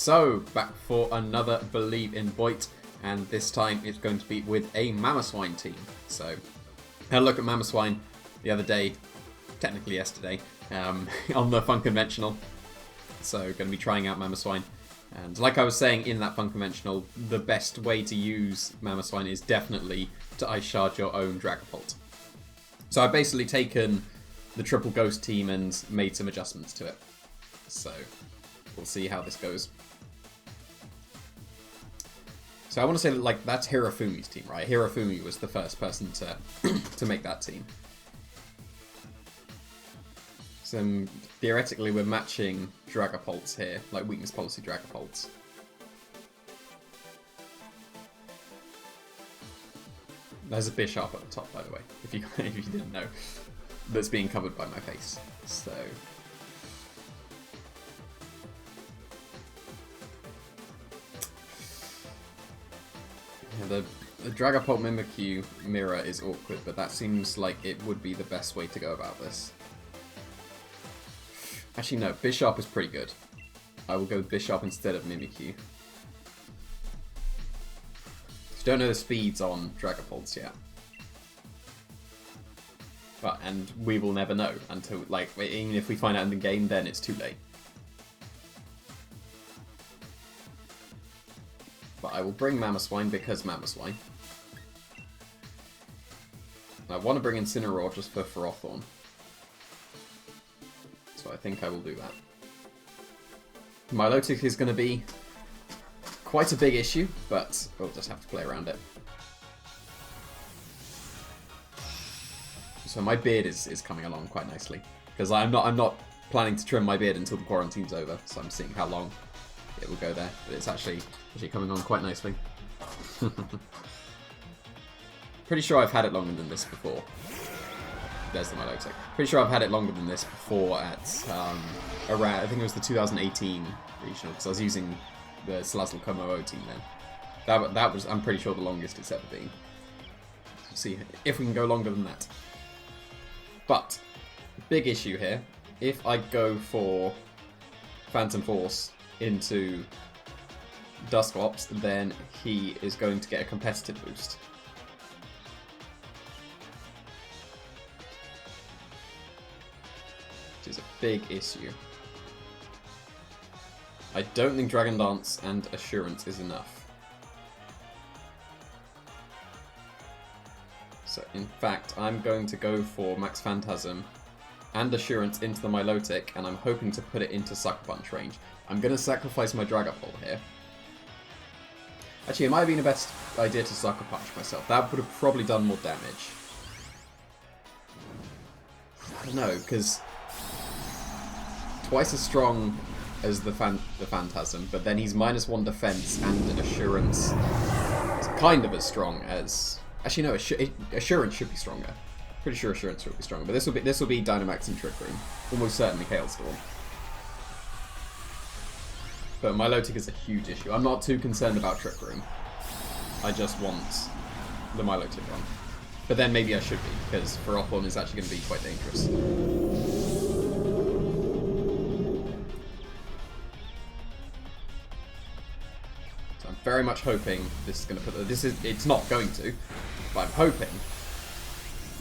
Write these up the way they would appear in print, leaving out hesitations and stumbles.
So, back for another Believe in Boyt, and this time it's going to be with a MAMOSWINE team. So, I had a look at MAMOSWINE the other day, technically yesterday, on the Fun Conventional. So, going to be trying out MAMOSWINE. And like I was saying in that Fun Conventional, the best way to use MAMOSWINE is definitely to ice shard your own Dragapult. So I've basically taken the Triple Ghost team and made some adjustments to it. So we'll see how this goes. So I want to say that, like, that's Hirofumi's team, right? Hirofumi was the first person to to make that team. So theoretically we're matching Dragapults here, like weakness policy Dragapults. There's a Bishop at the top, by the way, if you didn't know, that's being covered by my face. So yeah, the Dragapult Mimikyu mirror is awkward, but that seems like it would be the best way to go about this. Actually, no, Bishop is pretty good. I will go Bishop instead of Mimikyu. Don't know the speeds on Dragapults yet. And we will never know until, like, even if we find out in the game, then it's too late. But I will bring MAMOSWINE because MAMOSWINE. I want to bring Incineroar just for Ferrothorn. So I think I will do that. Milotic is going to be quite a big issue, but we'll just have to play around it. So my beard is coming along quite nicely, because I'm not planning to trim my beard until the quarantine's over, so I'm seeing how long it will go there. But it's actually coming on quite nicely. Pretty sure I've had it longer than this before. There's the Milotic. Pretty sure I've had it longer than this before at around, I think it was the 2018 regional, because I was using the Salazzle Como team then. That was, I'm pretty sure, the longest it's ever been. Let's see if we can go longer than that. But, big issue here. If I go for Phantom Force into Dusclops, then he is going to get a competitive boost. Which is a big issue. I don't think Dragon Dance and Assurance is enough. So in fact, I'm going to go for Max Phantasm and Assurance into the Milotic, and I'm hoping to put it into Sucker Punch range. I'm going to sacrifice my Dragapult here. Actually, it might have been the best idea to Sucker Punch myself. That would have probably done more damage. I don't know, because twice as strong as the Phantasm, but then he's -1 defense and Assurance is kind of as strong as... Actually, no, Assurance should be stronger. Pretty sure Assurance should be stronger, but this will be Dynamax and Trick Room. Almost certainly Hailstorm. But Milotic is a huge issue. I'm not too concerned about Trick Room. I just want the Milotic one. But then maybe I should be, because Ferrothorn is actually going to be quite dangerous. Very much hoping this is going to put it's not going to, but I'm hoping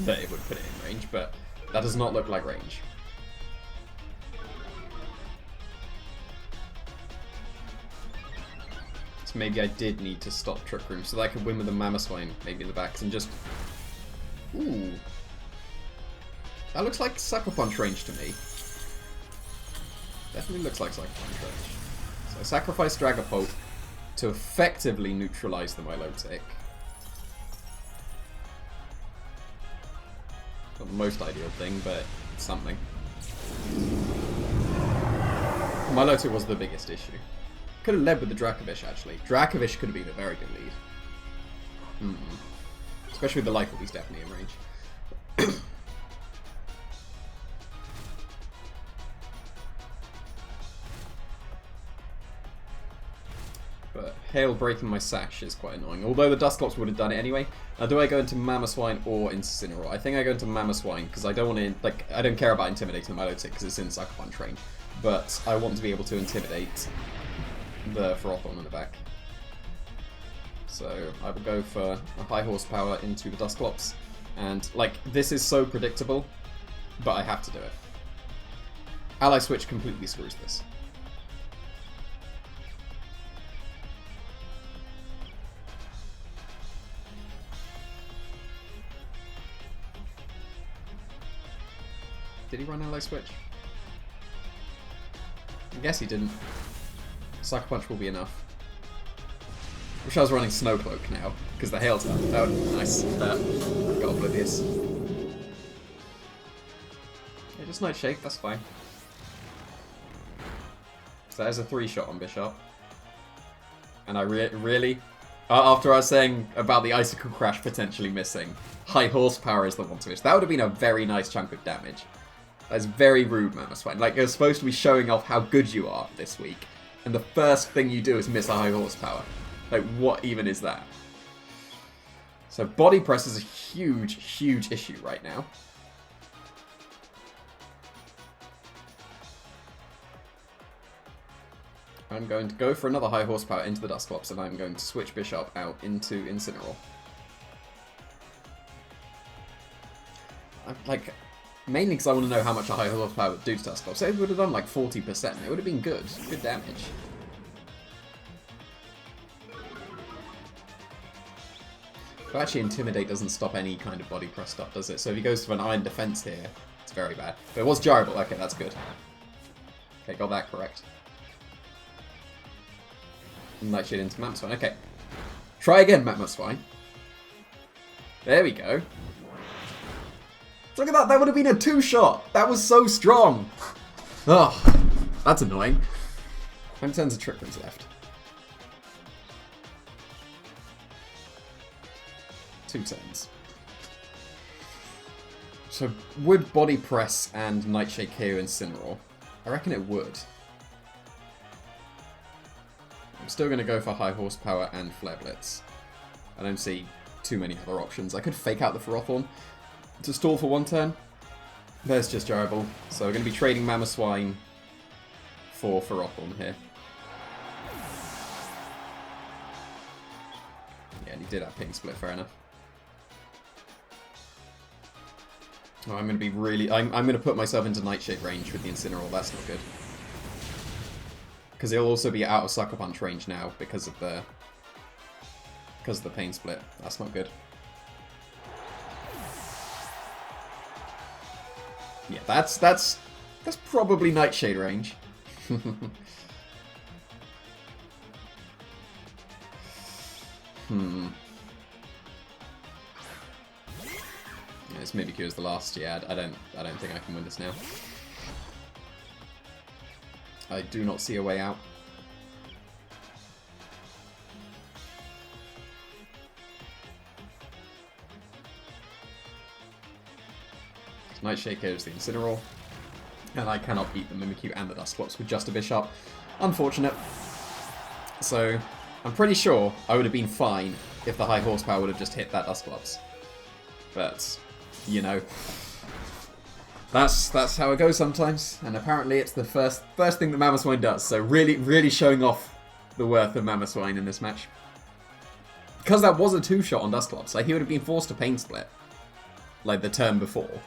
that it would put it in range, but that does not look like range. So maybe I did need to stop Trick Room so that I could win with the MAMOSWINE maybe in the backs and just... Ooh. That looks like Sucker Punch range to me. Definitely looks like Sucker Punch range. So I sacrifice Dragapult to effectively neutralize the Milotic. Not the most ideal thing, but it's something. Milotic was the biggest issue. Could have led with the Dracovish, actually. Dracovish could have been a very good lead. Especially with the Life, he's definitely in range. But Hail breaking my sash is quite annoying. Although the Dusclops would have done it anyway. Now, do I go into MAMOSWINE or Incineroar? I think I go into MAMOSWINE because I don't want to, like, I don't care about intimidating the Milotic because it's in Sucker Punch range. But I want to be able to intimidate the Ferrothorn in the back. So I will go for a high horsepower into the Dusclops. And, like, this is so predictable, but I have to do it. Ally Switch completely screws this. Did he run Ally Switch? I guess he didn't. Sucker Punch will be enough. Wish I was running Snow Cloak now, because the Hail's up. That would be nice. Got oblivious. Yeah, just Nightshake, that's fine. So there's a 3-shot on Bishop. And I really... after I was saying about the Icicle Crash potentially missing, high horsepower is the one to miss. That would have been a very nice chunk of damage. That's very rude, MAMOSWINE. Like, you're supposed to be showing off how good you are this week, and the first thing you do is miss a high horsepower. Like, what even is that? So body press is a huge, huge issue right now. I'm going to go for another high horsepower into the Dusclops, and I'm going to switch Bishop out into Incineroar. Like, mainly because I want to know how much a high horsepower would do to Dusclops. So it would have done like 40%. It would have been good. Good damage. But actually, Intimidate doesn't stop any kind of body press stuff, does it? So if he goes for an Iron Defense here, it's very bad. But it was Gyrable. Okay, that's good. Okay, got that correct. Nightshade into MAMOSWINE. Okay. Try again, MAMOSWINE. There we go. Look at that. That would have been a 2-shot. That was so strong. Oh, that's annoying. How many turns of Trick Rooms left? 2 turns. So, would Body Press and Nightshade KO Incineroar? I reckon it would. I'm still going to go for High Horsepower and Flare Blitz. I don't see too many other options. I could fake out the Ferrothorn to stall for 1 turn. There's just Gyrable. So we're going to be trading MAMOSWINE for Ferrothorn here. Yeah, and he did have Ping Split, fair enough. Oh, I'm going to be really... I'm going to put myself into Nightshade range with the Incineroar. That's not good. Because he'll also be out of Sucker Punch range now because of the Pain Split. That's not good. Yeah, that's probably Nightshade range. Yeah, this maybe cures the last. Yeah, I don't think I can win this now. I do not see a way out. Nightshade KOs the Incineroar. And I cannot beat the Mimikyu and the Dusclops with just a Bishop. Unfortunate. So, I'm pretty sure I would have been fine if the high horsepower would have just hit that Dusclops. But, you know, that's how it goes sometimes. And apparently it's the first thing that MAMOSWINE does. So really, really showing off the worth of MAMOSWINE in this match. Because that was a 2-shot on Dusclops. Like, he would have been forced to Pain Split. Like the turn before.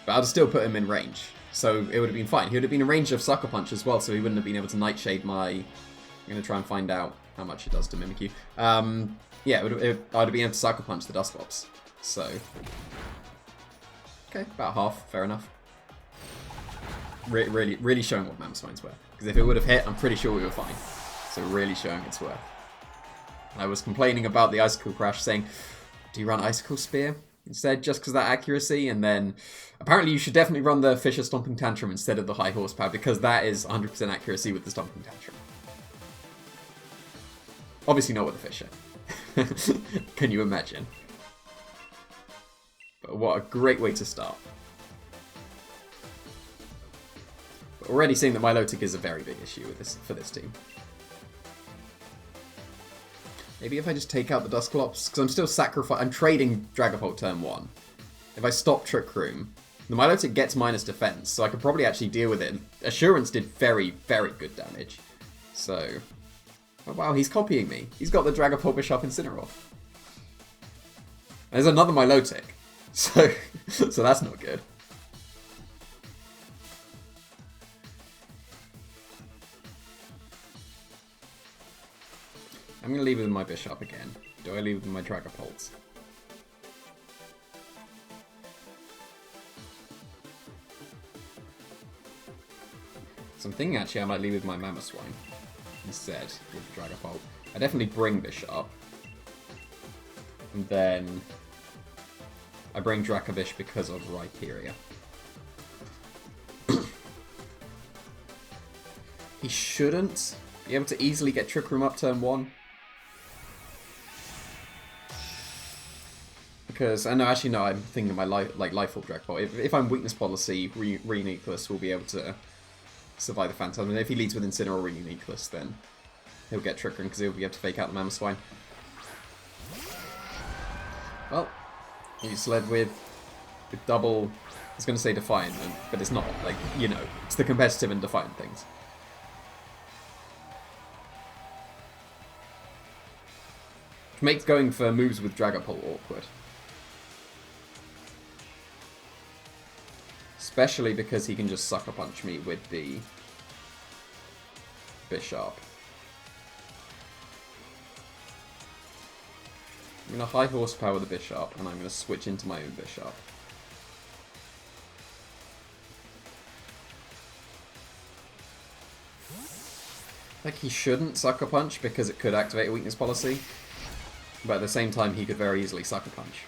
But I'd still put him in range. So it would have been fine. He would have been in range of Sucker Punch as well, so he wouldn't have been able to Nightshade my... I'm going to try and find out how much it does to Mimikyu. Yeah, I'd have been able to Sucker Punch the Dusclops. So... okay, about half. Fair enough. Really showing what MAMOSWINE's worth. Because if it would have hit, I'm pretty sure we were fine. So really showing its worth. I was complaining about the Icicle Crash, saying, do you run Icicle Spear instead, just because of that accuracy? And then, apparently you should definitely run the Fisher Stomping Tantrum instead of the high horsepower, because that is 100% accuracy with the Stomping Tantrum. Obviously not with the Fisher. Can you imagine? But what a great way to start. But already seeing that Milotic is a very big issue with this for this team. Maybe if I just take out the Dusclops, because I'm still I'm trading Dragapult turn 1. If I stop Trick Room, the Milotic gets minus defense, so I could probably actually deal with it. Assurance did very, very good damage. So, oh wow, he's copying me. He's got the Dragapult Bishop Incineroar. There's another Milotic, so that's not good. I'm gonna leave it with my Bishop again. Do I leave it with my Dragapults? So I'm thinking actually I might leave it with my MAMOSWINE instead with the Dragapult. I definitely bring Bishop. And then I bring Dracovish because of Rhyperior. He shouldn't be able to easily get Trick Room up turn 1. Because, no, actually no, I'm thinking of my Life Orb Dragapult. If I'm Weakness Policy, Reuniclus will be able to survive the Phantasm. And if he leads with Incineroar or Reuniclus, then he'll get Trick Room because he'll be able to fake out the MAMOSWINE. Well, he's led with double, I was going to say Defiant, but it's not. Like, you know, it's the competitive and Defiant things. Which makes going for moves with Dragapult awkward. Especially because he can just Sucker Punch me with the Bishop. I'm going to high horsepower the Bishop, and I'm going to switch into my own Bishop. Like, he shouldn't Sucker Punch because it could activate a Weakness Policy. But at the same time, he could very easily Sucker Punch.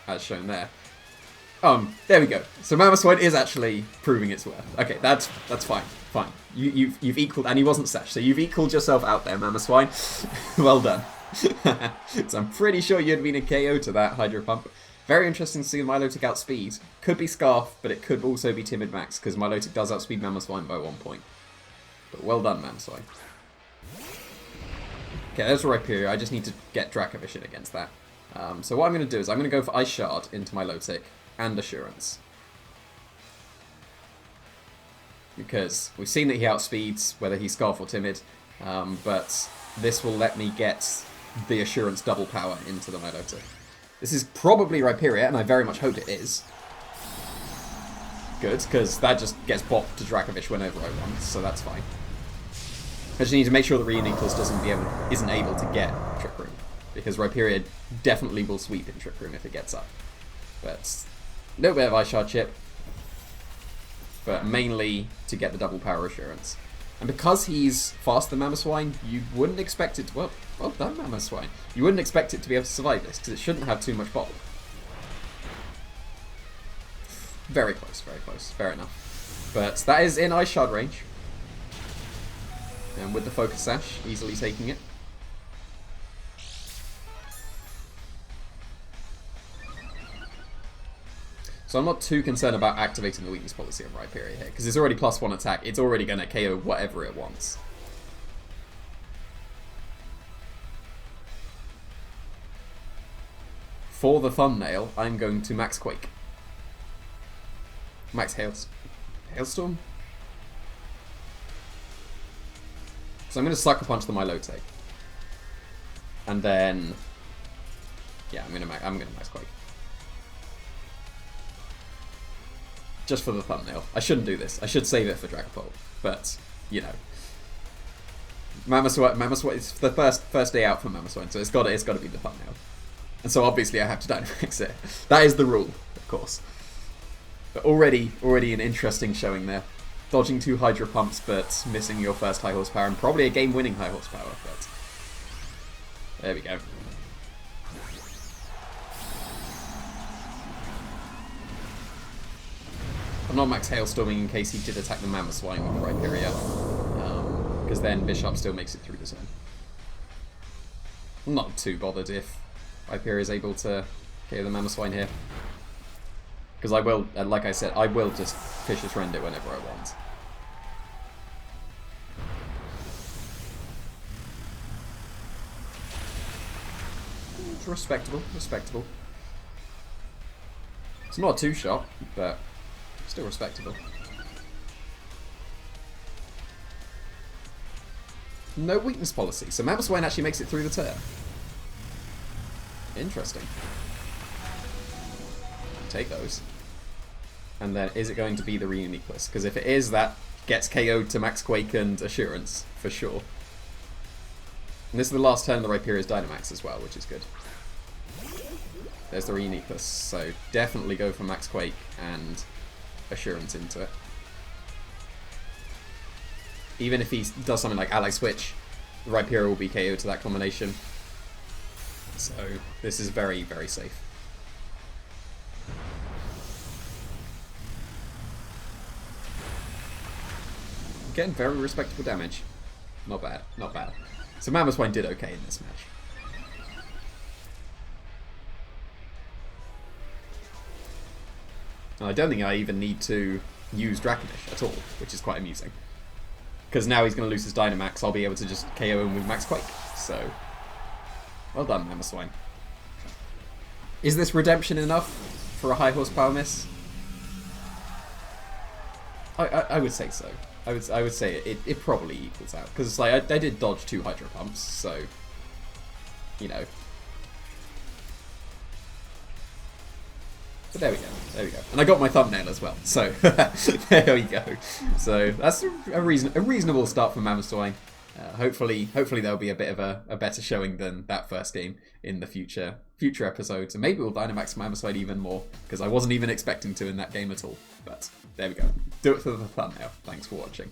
As shown there. There we go. So MAMOSWINE is actually proving its worth. Okay, that's fine. Fine. You've equaled, and he wasn't Sash, so you've equaled yourself out there, MAMOSWINE. Well done. So I'm pretty sure you'd been a KO to that Hydro Pump. Very interesting to see Milotic outspeed. Could be Scarf, but it could also be Timid Max, because Milotic does outspeed MAMOSWINE by 1 point. But well done, MAMOSWINE. Okay, there's Rhyperior. I just need to get Dracovish in against that. So what I'm going to do is I'm going to go for Ice Shard into Milotic and Assurance. Because we've seen that he outspeeds, whether he's Scarf or Timid, but this will let me get the Assurance double power into the Milotic. This is probably Rhyperior, and I very much hope it is. Good, because that just gets bopped to Dracovish whenever I want, so that's fine. I just need to make sure that Reuniclus isn't able to get Trick Room, because Rhyperior definitely will sweep in Trick Room if it gets up. But a little bit of Ice Shard chip, but mainly to get the double power Assurance. And because he's faster than MAMOSWINE, you wouldn't expect it to... Well done, MAMOSWINE. You wouldn't expect it to be able to survive this, because it shouldn't have too much bulk. Very close, fair enough. But that is in Ice Shard range. And with the Focus Sash, easily taking it. So I'm not too concerned about activating the Weakness Policy on Rhyperior here, because it's already +1 attack. It's already going to KO whatever it wants. For the thumbnail, I'm going to Max Quake. Max Hailstorm? So I'm going to Sucker Punch the Milotic. And then... yeah, I'm going to Max Quake. Just for the thumbnail. I shouldn't do this. I should save it for Dragapult. But, you know. MAMOSWINE is the first day out for MAMOSWINE, so it's got to be the thumbnail. And so obviously I have to Dynamax it. That is the rule, of course. But already an interesting showing there. Dodging 2 Hydro Pumps, but missing your first high horsepower, and probably a game-winning high horsepower. But there we go. I'm not Max Hailstorming in case he did attack the MAMOSWINE with Rhyperior, because then Bishop still makes it through the zone. I'm not too bothered if Rhyperior is able to KO the MAMOSWINE here. Because I will, like I said, I will just Vicious Rend it whenever I want. It's respectable. It's not a 2-shot, but still respectable. No weakness policy. So MAMOSWINE actually makes it through the turn. Interesting. Take those. And then is it going to be the Reuniqueless? Because if it is, that gets KO'd to Max Quake and Assurance, for sure. And this is the last turn of the Rhyperior's Dynamax as well, which is good. There's the Reuniqueless, so definitely go for Max Quake and Assurance into it. Even if he does something like Ally Switch, the Rhyperior will be KO'd to that combination. So this is very, very safe. Getting very respectable damage. Not bad, not bad. So MAMOSWINE did okay in this match. And I don't think I even need to use Draconish at all, which is quite amusing. Because now he's going to lose his Dynamax, I'll be able to just KO him with Max Quake. So, well done, MAMOSWINE. Is this redemption enough for a high horsepower miss? I would say so. I would say it probably equals out. Because it's like, I did dodge 2 Hydro Pumps, so, you know. But there we go, there we go. And I got my thumbnail as well, so there we go. So that's a reasonable start from MAMOSWINE. Hopefully there'll be a bit of a better showing than that first game in the future episodes. And maybe we'll Dynamax MAMOSWINE even more, because I wasn't even expecting to in that game at all. But there we go. Do it for the thumbnail. Thanks for watching.